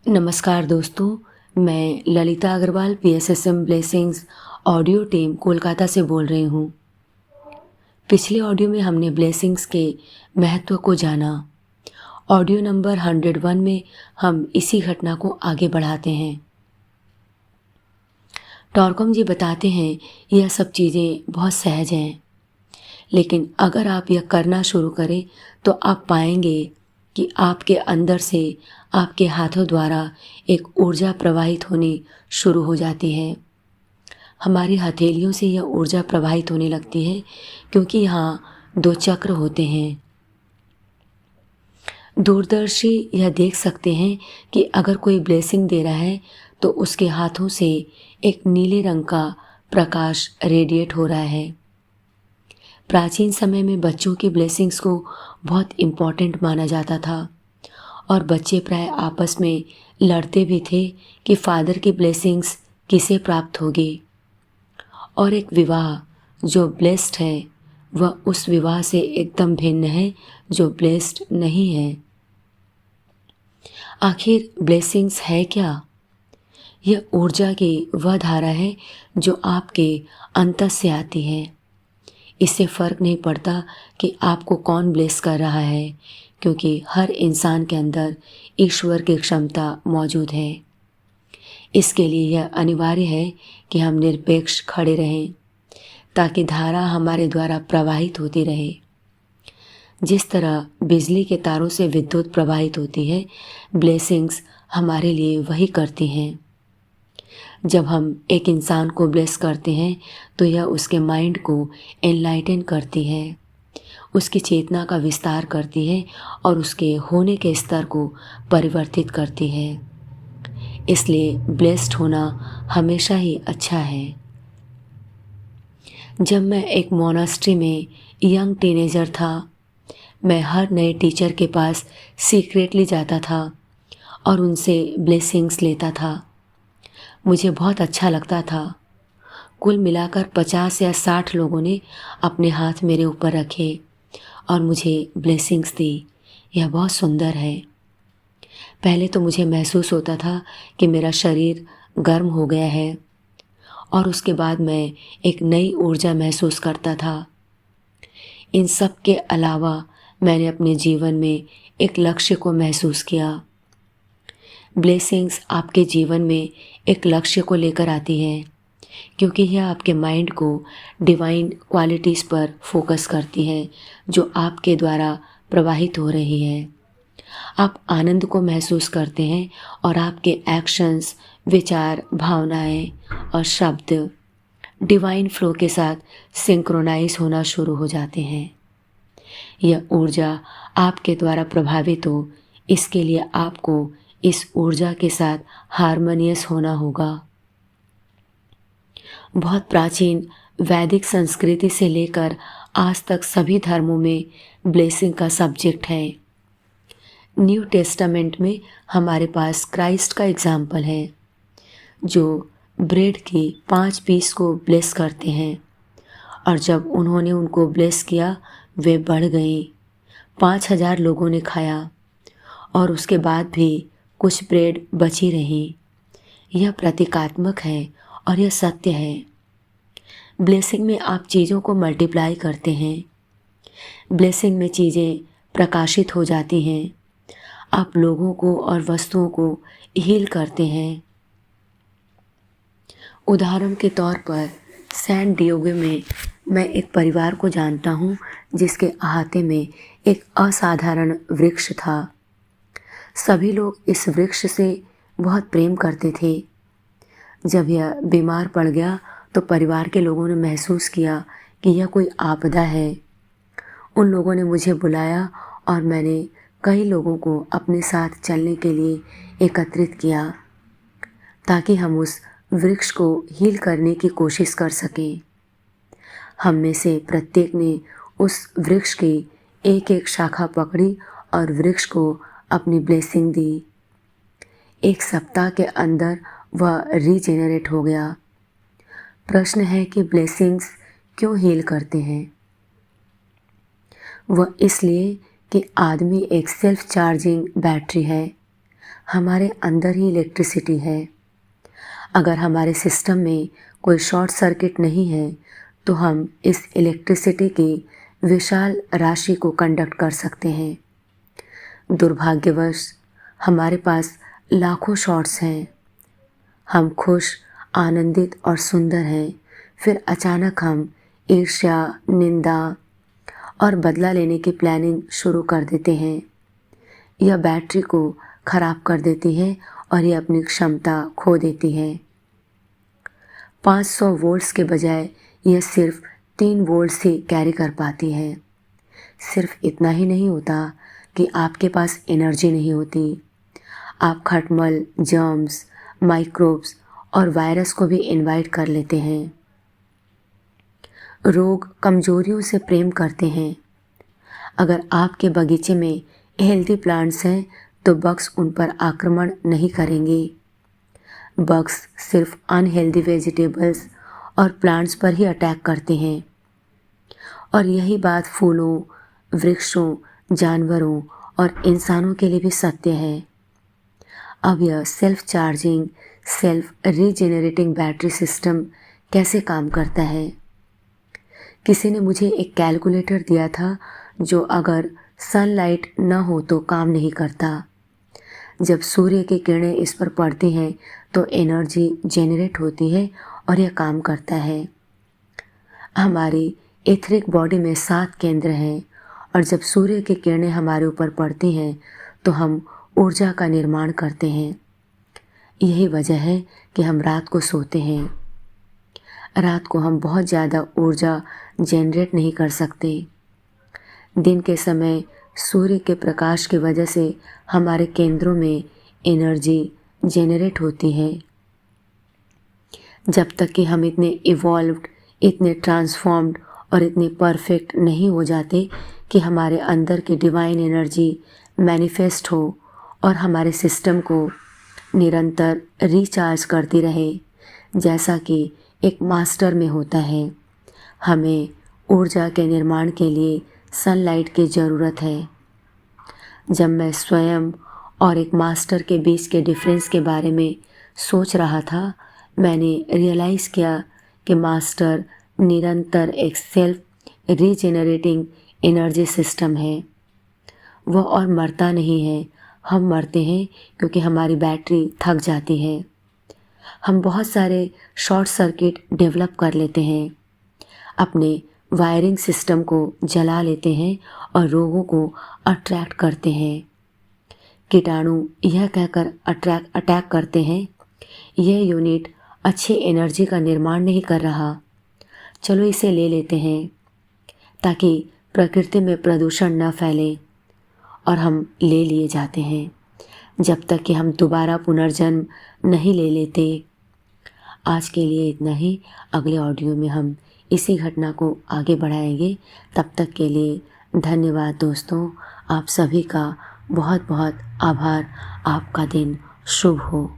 नमस्कार दोस्तों, मैं Lalita Agarwal PSSM blessings audio team Kolkata से बोल रही हूँ। पिछले ऑडियो में हमने ब्लेसिंग्स के महत्व को जाना। ऑडियो नंबर 101 में हम इसी घटना को आगे बढ़ाते हैं। टॉरकॉम जी बताते हैं यह सब चीज़ें बहुत सहज हैं, लेकिन अगर आप यह करना शुरू करें तो आप पाएंगे कि आपके अंदर से आपके हाथों द्वारा एक ऊर्जा प्रवाहित होनी शुरू हो जाती है। हमारी हथेलियों से यह ऊर्जा प्रवाहित होने लगती है क्योंकि यहाँ 2 चक्र होते हैं। दूरदर्शी यह देख सकते हैं कि अगर कोई ब्लेसिंग दे रहा है तो उसके हाथों से एक नीले रंग का प्रकाश रेडिएट हो रहा है। प्राचीन समय में बच्चों की ब्लेसिंग्स को बहुत इम्पॉर्टेंट माना जाता था और बच्चे प्राय आपस में लड़ते भी थे कि फादर की ब्लेसिंग्स किसे प्राप्त होगी। और एक विवाह जो ब्लेस्ड है वह उस विवाह से एकदम भिन्न है जो ब्लेस्ड नहीं है। आखिर ब्लेसिंग्स है क्या? यह ऊर्जा की वह धारा है जो आपके अंतर से आती है। इससे फ़र्क नहीं पड़ता कि आपको कौन ब्लेस कर रहा है, क्योंकि हर इंसान के अंदर ईश्वर की क्षमता मौजूद है। इसके लिए यह अनिवार्य है कि हम निरपेक्ष खड़े रहें ताकि धारा हमारे द्वारा प्रवाहित होती रहे। जिस तरह बिजली के तारों से विद्युत प्रवाहित होती है, ब्लेसिंग्स हमारे लिए वही करती हैं। जब हम एक इंसान को ब्लेस करते हैं तो यह उसके माइंड को एनलाइटन करती है, उसकी चेतना का विस्तार करती है और उसके होने के स्तर को परिवर्तित करती है। इसलिए ब्लेस्ड होना हमेशा ही अच्छा है। जब मैं एक मोनास्ट्री में यंग टीनेजर था, मैं हर नए टीचर के पास सीक्रेटली जाता था और उनसे ब्लेसिंग्स लेता था। मुझे बहुत अच्छा लगता था। कुल मिलाकर 50 या 60 लोगों ने अपने हाथ मेरे ऊपर रखे और मुझे ब्लेसिंग्स दी। यह बहुत सुंदर है। पहले तो मुझे महसूस होता था कि मेरा शरीर गर्म हो गया है और उसके बाद मैं एक नई ऊर्जा महसूस करता था। इन सब के अलावा मैंने अपने जीवन में एक लक्ष्य को महसूस किया। ब्लेसिंग्स आपके जीवन में एक लक्ष्य को लेकर आती है क्योंकि यह आपके माइंड को डिवाइन क्वालिटीज़ पर फोकस करती है जो आपके द्वारा प्रवाहित हो रही है। आप आनंद को महसूस करते हैं और आपके एक्शंस, विचार, भावनाएं और शब्द डिवाइन फ्लो के साथ सिंक्रोनाइज होना शुरू हो जाते हैं। यह ऊर्जा आपके द्वारा प्रभावित हो, इसके लिए आपको इस ऊर्जा के साथ हारमोनियस होना होगा। बहुत प्राचीन वैदिक संस्कृति से लेकर आज तक सभी धर्मों में ब्लेसिंग का सब्जेक्ट है। न्यू टेस्टामेंट में हमारे पास क्राइस्ट का एग्जाम्पल है जो ब्रेड की 5 पीस को ब्लेस करते हैं और जब उन्होंने उनको ब्लेस किया वे बढ़ गई। 5000 लोगों ने खाया और उसके बाद भी कुछ ब्रेड बची रही। यह प्रतीकात्मक है और यह सत्य है। ब्लेसिंग में आप चीज़ों को मल्टीप्लाई करते हैं। ब्लेसिंग में चीज़ें प्रकाशित हो जाती हैं। आप लोगों को और वस्तुओं को हील करते हैं। उदाहरण के तौर पर सैन डिएगो में मैं एक परिवार को जानता हूँ जिसके अहाते में एक असाधारण वृक्ष था। सभी लोग इस वृक्ष से बहुत प्रेम करते थे। जब यह बीमार पड़ गया तो परिवार के लोगों ने महसूस किया कि यह कोई आपदा है। उन लोगों ने मुझे बुलाया और मैंने कई लोगों को अपने साथ चलने के लिए एकत्रित किया ताकि हम उस वृक्ष को हील करने की कोशिश कर सकें। हम में से प्रत्येक ने उस वृक्ष की एक एक शाखा पकड़ी और वृक्ष को अपनी ब्लेसिंग दी। 1 सप्ताह के अंदर वह रीजेनरेट हो गया। प्रश्न है कि ब्लेसिंग्स क्यों हील करते हैं? वह इसलिए कि आदमी एक सेल्फ चार्जिंग बैटरी है। हमारे अंदर ही इलेक्ट्रिसिटी है। अगर हमारे सिस्टम में कोई शॉर्ट सर्किट नहीं है तो हम इस इलेक्ट्रिसिटी की विशाल राशि को कंडक्ट कर सकते हैं। दुर्भाग्यवश हमारे पास लाखों शॉर्ट्स हैं। हम खुश, आनंदित और सुंदर हैं, फिर अचानक हम ईर्ष्या, निंदा और बदला लेने की प्लानिंग शुरू कर देते हैं। यह बैटरी को खराब कर देती है और यह अपनी क्षमता खो देती है। 500 वोल्ट्स के बजाय यह सिर्फ 3 वोल्ट्स ही कैरी कर पाती है। सिर्फ इतना ही नहीं होता कि आपके पास एनर्जी नहीं होती, आप खटमल, जर्म्स, माइक्रोब्स और वायरस को भी इनवाइट कर लेते हैं। रोग कमजोरियों से प्रेम करते हैं। अगर आपके बगीचे में हेल्दी प्लांट्स हैं तो बग्स उन पर आक्रमण नहीं करेंगे। बग्स सिर्फ अनहेल्दी वेजिटेबल्स और प्लांट्स पर ही अटैक करते हैं। और यही बात फूलों, वृक्षों, जानवरों और इंसानों के लिए भी सत्य है। अब यह self charging, self रीजेनरेटिंग battery system कैसे काम करता है? किसी ने मुझे एक कैलकुलेटर दिया था जो अगर सनलाइट न हो तो काम नहीं करता। जब सूर्य की किरणें इस पर पड़ती हैं तो एनर्जी जेनरेट होती है और यह काम करता है। हमारी एथरिक बॉडी में 7 केंद्र हैं और जब सूर्य की किरणें हमारे ऊपर पड़ती हैं तो हम ऊर्जा का निर्माण करते हैं। यही वजह है कि हम रात को सोते हैं। रात को हम बहुत ज़्यादा ऊर्जा जनरेट नहीं कर सकते। दिन के समय सूर्य के प्रकाश की वजह से हमारे केंद्रों में एनर्जी जेनरेट होती है। जब तक कि हम इतने इवॉल्व्ड, इतने ट्रांसफॉर्म्ड और इतने परफेक्ट नहीं हो जाते कि हमारे अंदर की डिवाइन एनर्जी मैनिफेस्ट हो और हमारे सिस्टम को निरंतर रिचार्ज करती रहे, जैसा कि एक मास्टर में होता है। हमें ऊर्जा के निर्माण के लिए सनलाइट की ज़रूरत है। जब मैं स्वयं और एक मास्टर के बीच के डिफरेंस के बारे में सोच रहा था, मैंने रियलाइज़ किया कि मास्टर निरंतर एक सेल्फ रीजेनरेटिंग एनर्जी सिस्टम है। वह और मरता नहीं है, हम मरते हैं क्योंकि हमारी बैटरी थक जाती है। हम बहुत सारे शॉर्ट सर्किट डेवलप कर लेते हैं, अपने वायरिंग सिस्टम को जला लेते हैं और रोगों को अट्रैक्ट करते हैं। कीटाणु यह कहकर अटैक करते हैं, यह यूनिट अच्छी एनर्जी का निर्माण नहीं कर रहा, चलो इसे ले लेते हैं ताकि प्रकृति में प्रदूषण न फैले, और हम ले लिए जाते हैं जब तक कि हम दोबारा पुनर्जन्म नहीं ले लेते। आज के लिए इतना ही। अगले ऑडियो में हम इसी घटना को आगे बढ़ाएंगे। तब तक के लिए धन्यवाद दोस्तों। आप सभी का बहुत बहुत आभार। आपका दिन शुभ हो।